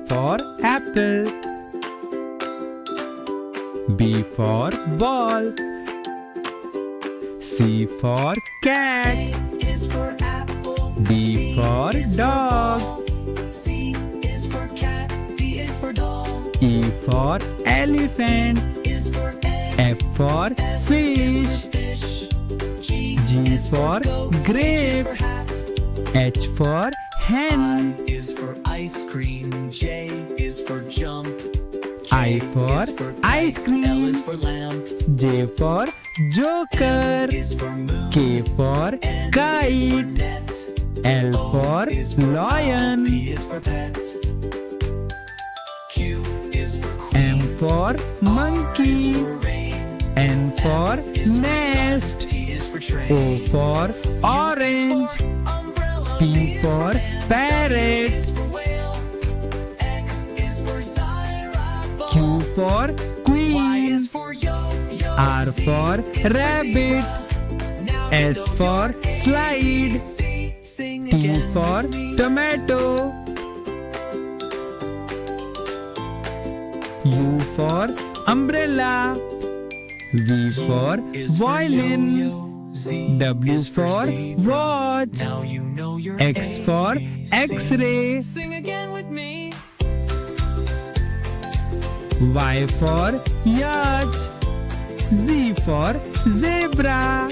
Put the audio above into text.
for apple. B for ball. C for cat. A is for apple. D for dog. C is for cat. D is for dog. E for elephant. Is for egg. F for fish. Fish. G for grape. Hat. H for hen. I is for ice cream. J is for jump. I for is for ice kite. cream. L is for lamp. J for joker. Is for moon. K for N is for kite. net. L for is for lion. P is for pet. Q is for queen. M for R is monkey. for rain. N for S is for nest. sun. T is for train. O for orange. U is for umbrella. P for fan. parrot. W is for whale. X is for xylophone. Q for Y queen. is for yo-yo. R Z for is for rabbit. zebra. Now you S know for your slide. ABC. Sing T again for with me. tomato. U for umbrella. V for Is for violin. yo-yo. Z W is for zebra. watch. Now you know your X for ABC. X-ray. Sing again with me. Y for yacht. Z for zebra.